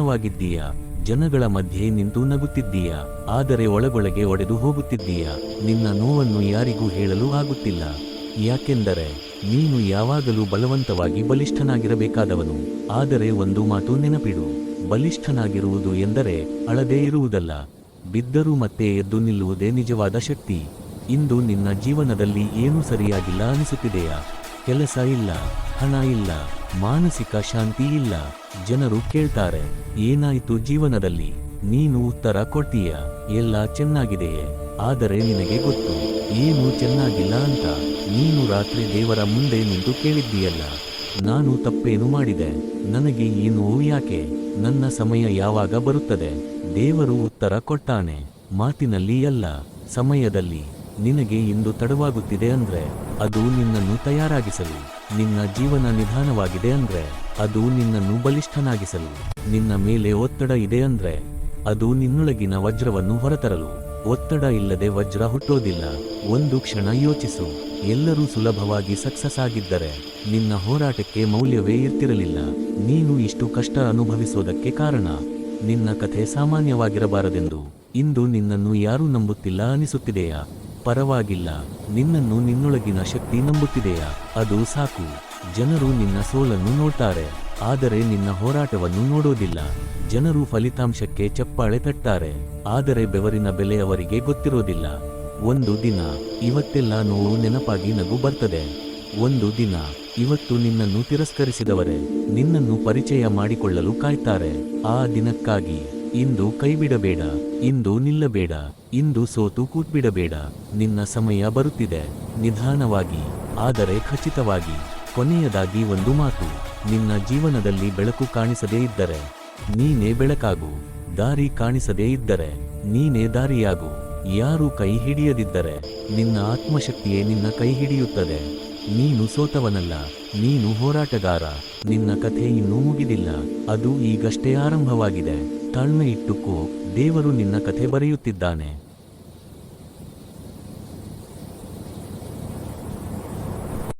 ನಿಧಾನವಾಗಿದ್ದೀಯ, ಜನಗಳ ಮಧ್ಯೆ ನಿಂತು ನಗುತ್ತಿದ್ದೀಯ, ಆದರೆ ಒಳಗೊಳಗೆ ಒಡೆದು ಹೋಗುತ್ತಿದ್ದೀಯ. ನಿನ್ನ ನೋವನ್ನು ಯಾರಿಗೂ ಹೇಳಲು ಆಗುತ್ತಿಲ್ಲ, ಯಾಕೆಂದರೆ ನೀನು ಯಾವಾಗಲೂ ಬಲವಂತವಾಗಿ ಬಲಿಷ್ಠನಾಗಿರಬೇಕಾದವನು. ಆದರೆ ಒಂದು ಮಾತು ನೆನಪಿಡು, ಬಲಿಷ್ಠನಾಗಿರುವುದು ಎಂದರೆ ಅಳದೇ ಇರುವುದಲ್ಲ, ಬಿದ್ದರೂ ಮತ್ತೆ ಎದ್ದು ನಿಲ್ಲುವುದೇ ನಿಜವಾದ ಶಕ್ತಿ. ಇಂದು ನಿನ್ನ ಜೀವನದಲ್ಲಿ ಏನೂ ಸರಿಯಾಗಿಲ್ಲ ಅನಿಸುತ್ತಿದೆಯಾ? ಕೆಲಸ ಇಲ್ಲ, ಹಣ ಇಲ್ಲ, ಮಾನಸಿಕ ಶಾಂತಿ ಇಲ್ಲ. ಜನರು ಕೇಳ್ತಾರೆ, ಏನಾಯಿತು ಜೀವನದಲ್ಲಿ? ನೀನು ಉತ್ತರ ಕೊಡ್ತೀಯ, ಎಲ್ಲ ಚೆನ್ನಾಗಿದೆಯೇ. ಆದರೆ ನಿನಗೆ ಗೊತ್ತು ಏನೂ ಚೆನ್ನಾಗಿಲ್ಲ ಅಂತ. ನೀನು ರಾತ್ರಿ ದೇವರ ಮುಂದೆ ನಿಂತು ಕೇಳಿದ್ದೀಯಲ್ಲ, ನಾನು ತಪ್ಪೇನು ಮಾಡಿದೆ? ನನಗೆ ಈ ನೋವು ಯಾಕೆ? ನನ್ನ ಸಮಯ ಯಾವಾಗ ಬರುತ್ತದೆ? ದೇವರು ಉತ್ತರ ಕೊಟ್ಟಾನೆ, ಮಾತಿನಲ್ಲಿ ಅಲ್ಲ, ಸಮಯದಲ್ಲಿ. ನಿನಗೆ ಇಂದು ತಡವಾಗುತ್ತಿದೆ ಅಂದ್ರೆ ಅದು ನಿನ್ನನ್ನು ತಯಾರಾಗಿಸಲು. ನಿನ್ನ ಜೀವನ ನಿಧಾನವಾಗಿದೆ ಅಂದ್ರೆ ಅದು ನಿನ್ನನ್ನು ಬಲಿಷ್ಠನಾಗಿಸಲು. ನಿನ್ನ ಮೇಲೆ ಒತ್ತಡ ಇದೆ ಅಂದ್ರೆ ಅದು ನಿನ್ನೊಳಗಿನ ವಜ್ರವನ್ನು ಹೊರತರಲು. ಒತ್ತಡ ಇಲ್ಲದೆ ವಜ್ರ ಹುಟ್ಟೋದಿಲ್ಲ. ಒಂದು ಕ್ಷಣ ಯೋಚಿಸು, ಎಲ್ಲರೂ ಸುಲಭವಾಗಿ ಸಕ್ಸಸ್ ಆಗಿದ್ದರೆ ನಿನ್ನ ಹೋರಾಟಕ್ಕೆ ಮೌಲ್ಯವೇ ಇರ್ತಿರಲಿಲ್ಲ. ನೀನು ಇಷ್ಟು ಕಷ್ಟ ಅನುಭವಿಸೋದಕ್ಕೆ ಕಾರಣ ನಿನ್ನ ಕಥೆ ಸಾಮಾನ್ಯವಾಗಿರಬಾರದೆಂದು ಇಂದು ನಿನ್ನನ್ನು ಯಾರೂ ನಂಬುತ್ತಿಲ್ಲ ಅನಿಸುತ್ತಿದೆಯಾ? ಪರವಾಗಿಲ್ಲ, ನಿನ್ನನ್ನು ನಿನ್ನೊಳಗಿನ ಶಕ್ತಿ ನಂಬುತ್ತಿದೆಯಾ? ಅದು ಸಾಕು. ಜನರು ನಿನ್ನ ಸೋಲನ್ನು ನೋಡ್ತಾರೆ, ಆದರೆ ನಿನ್ನ ಹೋರಾಟವನ್ನು ನೋಡೋದಿಲ್ಲ. ಜನರು ಫಲಿತಾಂಶಕ್ಕೆ ಚಪ್ಪಾಳೆ ತಟ್ತಾರೆ, ಆದರೆ ಬೆವರಿನ ಬೆಲೆ ಅವರಿಗೆ ಗೊತ್ತಿರೋದಿಲ್ಲ. ಒಂದು ದಿನ ಇವತ್ತೆಲ್ಲ ನೋವು ನೆನಪಾಗಿ ನಗು ಬರ್ತದೆ. ಒಂದು ದಿನ ಇವತ್ತು ನಿನ್ನನ್ನು ತಿರಸ್ಕರಿಸಿದವರೇ ನಿನ್ನನ್ನು ಪರಿಚಯ ಮಾಡಿಕೊಳ್ಳಲು ಕಾಯ್ತಾರೆ. ಆ ದಿನಕ್ಕಾಗಿ ಇಂದು ಕೈಬಿಡಬೇಡ, ಇಂದು ನಿಲ್ಲಬೇಡ, ಇಂದು ಸೋತು ಕೂತ್ಬಿಡಬೇಡ. ನಿನ್ನ ಸಮಯ ಬರುತ್ತಿದೆ, ನಿಧಾನವಾಗಿ ಆದರೆ ಖಚಿತವಾಗಿ. ಕೊನೆಯದಾಗಿ ಒಂದು ಮಾತು, ನಿನ್ನ ಜೀವನದಲ್ಲಿ ಬೆಳಕು ಕಾಣಿಸದೇ ಇದ್ದರೆ ನೀನೇ ಬೆಳಕಾಗು. ದಾರಿ ಕಾಣಿಸದೇ ಇದ್ದರೆ ನೀನೇ ದಾರಿಯಾಗು. ಯಾರು ಕೈ ಹಿಡಿಯದಿದ್ದರೆ ನಿನ್ನ ಆತ್ಮಶಕ್ತಿಯೇ ನಿನ್ನ ಕೈ ಹಿಡಿಯುತ್ತದೆ. ನೀನು ಸೋತವನಲ್ಲ, ನೀನು ಹೋರಾಟಗಾರ. ನಿನ್ನ ಕಥೆ ಇನ್ನೂ ಮುಗಿದಿಲ್ಲ, ಅದು ಈಗಷ್ಟೇ ಆರಂಭವಾಗಿದೆ. ತಾಳ್ಮೆ ಇಟ್ಟುಕೋ, ದೇವರು ನಿನ್ನ ಕಥೆ ಬರೆಯುತ್ತಿದ್ದಾನೆ.